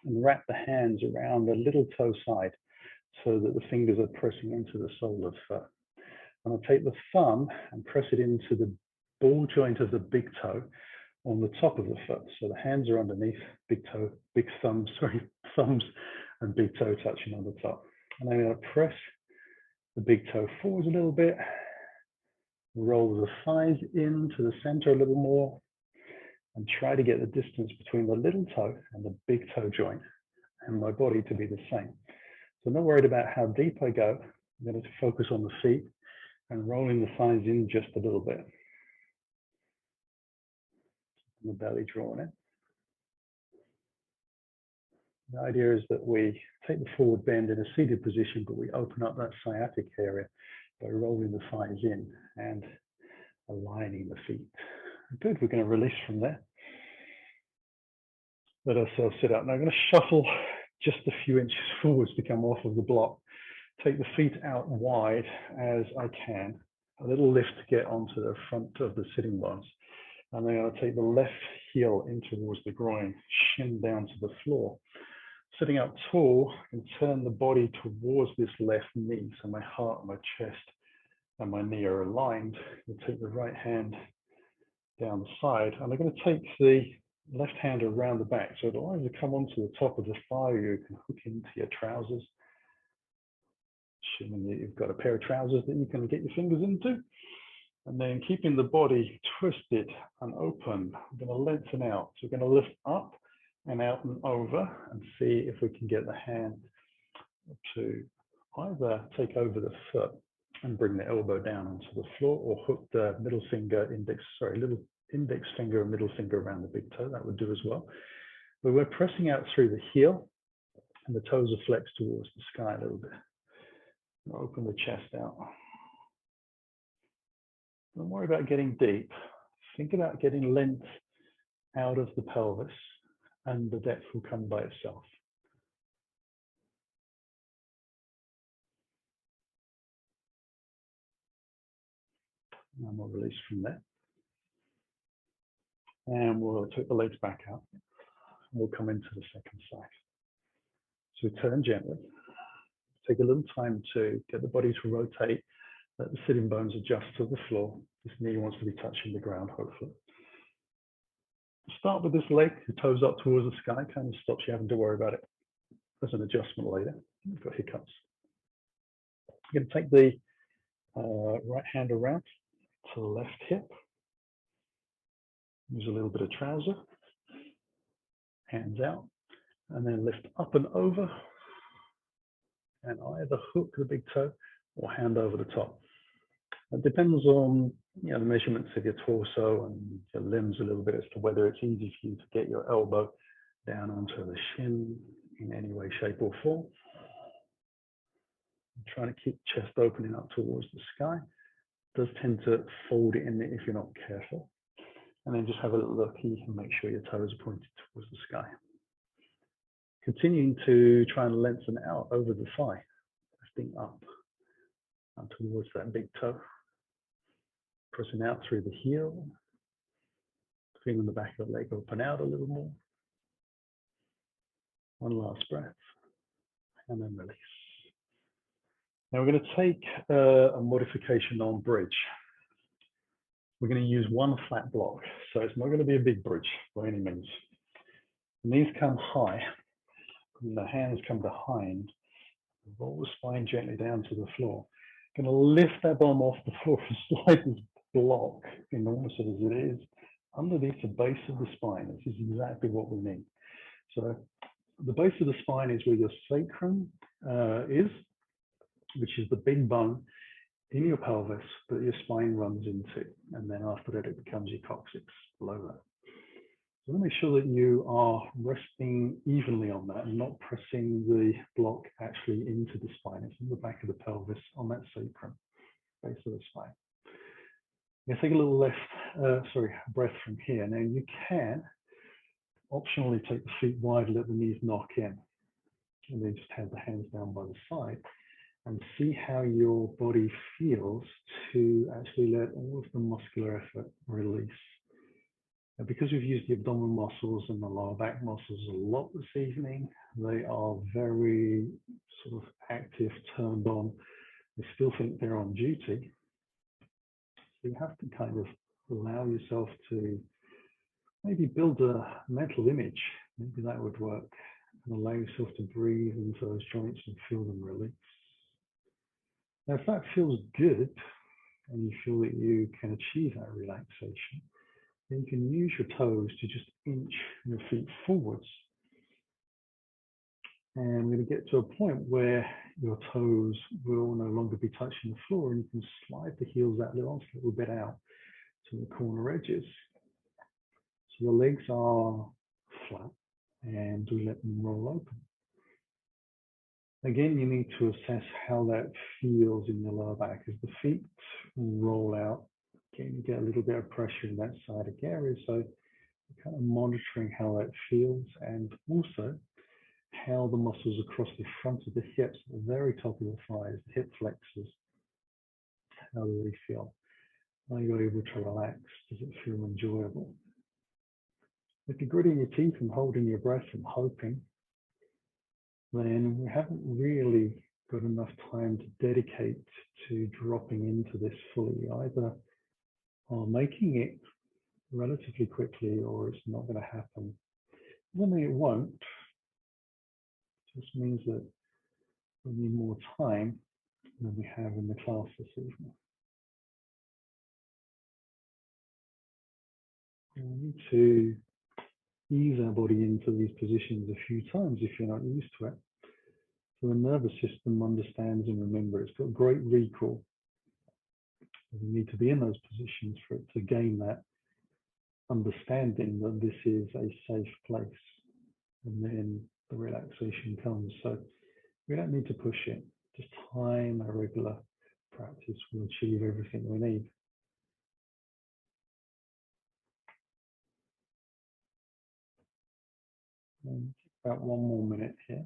and wrap the hands around the little toe side so that the fingers are pressing into the sole of the foot. And I'll take the thumb and press it into the ball joint of the big toe on the top of the foot. So the hands are underneath, big toe, big thumbs, sorry, thumbs and big toe touching on the top. And I'm going to press the big toe forwards a little bit, roll the thighs into the center a little more, and try to get the distance between the little toe and the big toe joint and my body to be the same. So I'm not worried about how deep I go. I'm going to focus on the feet and rolling the thighs in just a little bit. And the belly drawn in. The idea is that we take the forward bend in a seated position, but we open up that sciatic area by rolling the thighs in and aligning the feet. Good, we're going to release from there. Let ourselves sit up. Now I'm going to shuffle just a few inches forwards to come off of the block. Take the feet out wide as I can. A little lift to get onto the front of the sitting bones. And then I'm going to take the left heel in towards the groin, shin down to the floor. Sitting up tall, I can turn the body towards this left knee. So my heart, my chest, and my knee are aligned. I'll take the right hand down the side. And I'm going to take the left hand around the back. So it'll either come onto the top of the thigh, or you can hook into your trousers. Assuming that you've got a pair of trousers that you can get your fingers into. And then keeping the body twisted and open, we're going to lengthen out. So we're going to lift up and out and over and see if we can get the hand to either take over the foot and bring the elbow down onto the floor, or hook the middle finger, little index finger and middle finger around the big toe. That would do as well. But we're pressing out through the heel and the toes are flexed towards the sky a little bit. Open the chest out. Don't worry about getting deep. Think about getting length out of the pelvis, and the depth will come by itself. And we'll release from there. And we'll take the legs back out. We'll come into the second side. So we turn gently. Take a little time to get the body to rotate. Let the sitting bones adjust to the floor. This knee wants to be touching the ground, hopefully. Start with this leg, the toes up towards the sky, kind of stops you having to worry about it. There's an adjustment later. You've got hiccups. You're going to take the right hand around to the left hip. Use a little bit of trouser. Hands out. And then lift up and over. And either hook the big toe or hand over the top. It depends on the measurements of your torso and your limbs a little bit as to whether it's easy for you to get your elbow down onto the shin in any way, shape, or form. I'm trying to keep the chest opening up towards the sky. It does tend to fold it in if you're not careful. And then just have a little look. You can make sure your toes are pointed towards the sky. Continuing to try and lengthen out over the thigh, lifting up and towards that big toe. Pressing out through the heel, feeling the back of the leg open out a little more. One last breath, and then release. Now we're going to take a modification on bridge. We're going to use one flat block, so it's not going to be a big bridge by any means. The knees come high, and the hands come behind. Roll the spine gently down to the floor. Going to lift that bum off the floor and slide this block, enormous as it is, underneath the base of the spine. This is exactly what we need. So the base of the spine is where your sacrum is, which is the big bone in your pelvis that your spine runs into. And then after that, it becomes your coccyx below that. So make sure that you are resting evenly on that and not pressing the block actually into the spine. It's in the back of the pelvis on that sacrum, base of the spine. You take a little breath from here. Now you can optionally take the feet wide, let the knees knock in, and then just have the hands down by the side and see how your body feels to actually let all of the muscular effort release. And because we've used the abdominal muscles and the lower back muscles a lot this evening, they are very sort of active, turned on. They still think they're on duty. So you have to kind of allow yourself to maybe build a mental image. Maybe that would work. And allow yourself to breathe into those joints and feel them release. Now, if that feels good and you feel that you can achieve that relaxation, then you can use your toes to just inch your feet forwards. And we're going to get to a point where your toes will no longer be touching the floor, and you can slide the heels that little bit out to the corner edges. So the legs are flat, and we let them roll open. Again, you need to assess how that feels in your lower back. As the feet roll out, again, you get a little bit of pressure in that sciatic area. So kind of monitoring how that feels, and also how the muscles across the front of the hips, the very top of the thighs, the hip flexors, how do they feel? Are you able to relax? Does it feel enjoyable? If you're gritting your teeth and holding your breath and hoping, then we haven't really got enough time to dedicate to dropping into this fully. Either are making it relatively quickly, or it's not going to happen. When it won't, it just means that we need more time than we have in the class this evening. We need to ease our body into these positions a few times if you're not used to it. So the nervous system understands and remembers. It's got great recall. We need to be in those positions for it to gain that understanding that this is a safe place. And then the relaxation comes. So we don't need to push it. Just time, a regular practice will achieve everything we need. And about 1 more minute here.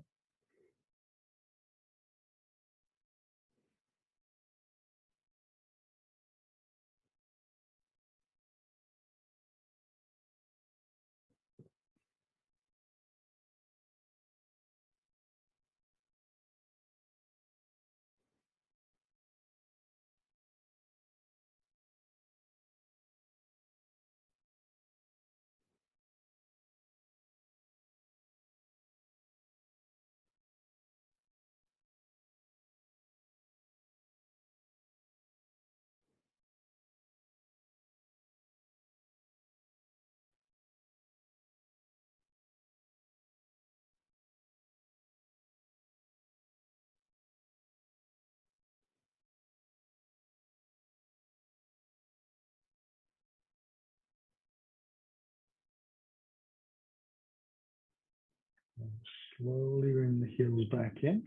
And slowly bring the heels back in,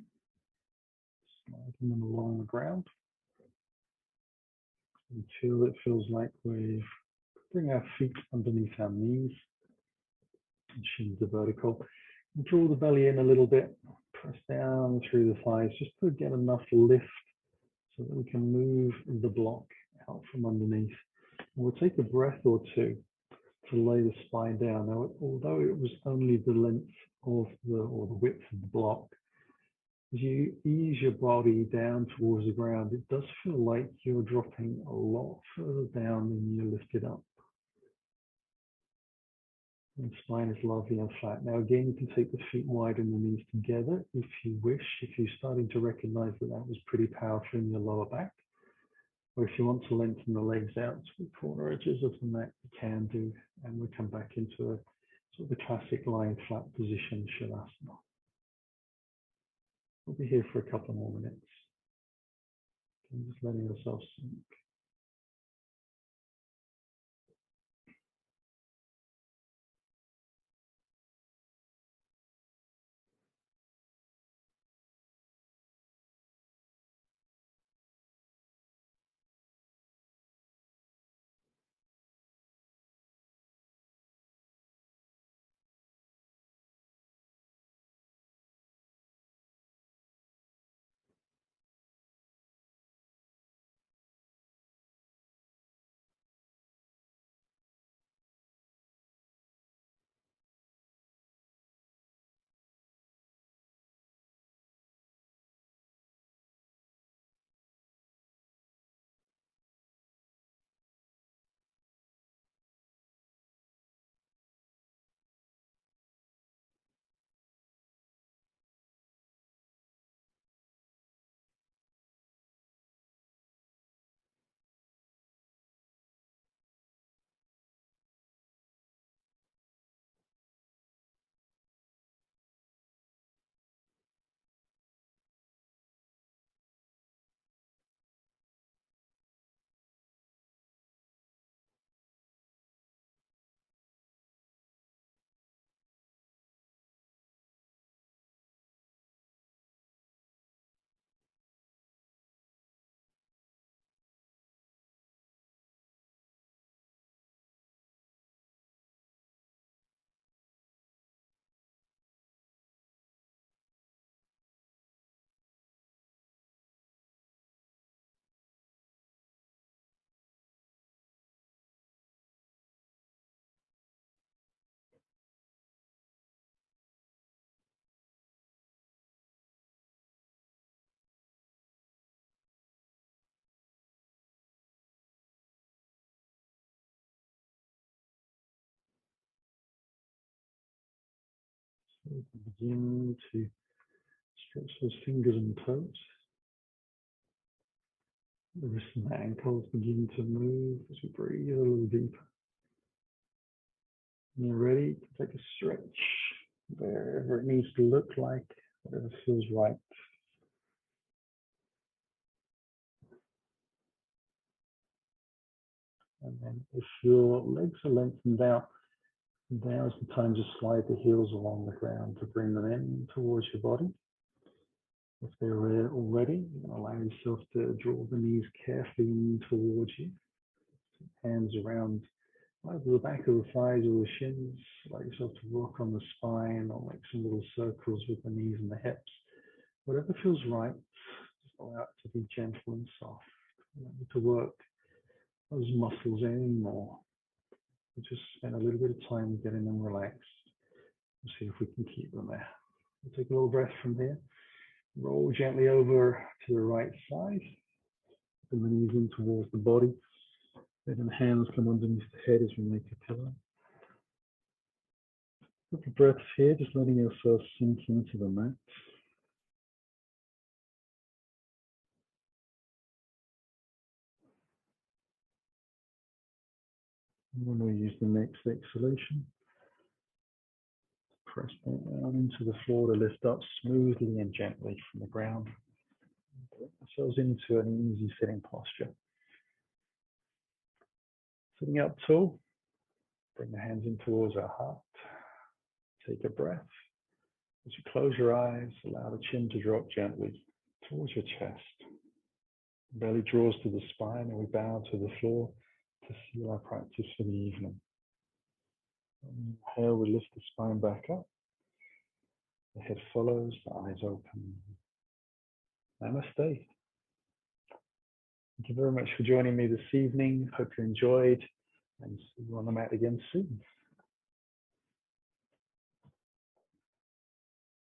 sliding them along the ground until it feels like we bring our feet underneath our knees and shins are vertical. And draw the belly in a little bit, press down through the thighs just to get enough lift so that we can move the block out from underneath. And we'll take a breath or two to lay the spine down. Now, although it was only the length of or the width of the block, as you ease your body down towards the ground, it does feel like you're dropping a lot further down than you lifted up. And the spine is lovely and flat. Now, again, you can take the feet wide and the knees together if you wish, if you're starting to recognize that that was pretty powerful in your lower back. Or if you want to lengthen the legs out to the corner edges of the neck, you can do. And we come back into a sort of the classic lying flat position, Shavasana. We'll be here for a couple more minutes. And just letting yourself sink. So we can begin to stretch those fingers and toes. The wrists and ankles begin to move as we breathe a little deeper. When you're ready, take a stretch wherever it needs to look like, whatever feels right. And then if your legs are lengthened out, now is the time to slide the heels along the ground to bring them in towards your body. If they're already, allow yourself to draw the knees carefully in towards you. Hands around either the back of the thighs or the shins. Allow yourself to rock on the spine or make some little circles with the knees and the hips. Whatever feels right, just allow it to be gentle and soft. You don't need to work those muscles anymore. We just spend a little bit of time getting them relaxed. We'll see if we can keep them there. We'll take a little breath from here. Roll gently over to the right side. Bring the knees in towards the body. Letting the hands come underneath the head as we make a pillow. Couple of breaths here, just letting yourself sink into the mat. And then we use the next exhalation. Press down into the floor to lift up smoothly and gently from the ground. Bring ourselves into an easy sitting posture. Sitting up tall, bring the hands in towards our heart. Take a breath. As you close your eyes, allow the chin to drop gently towards your chest. The belly draws to the spine and we bow to the floor to seal our practice for the evening. Inhale, we lift the spine back up. The head follows, the eyes open. Namaste. Thank you very much for joining me this evening. Hope you enjoyed and see you on the mat again soon.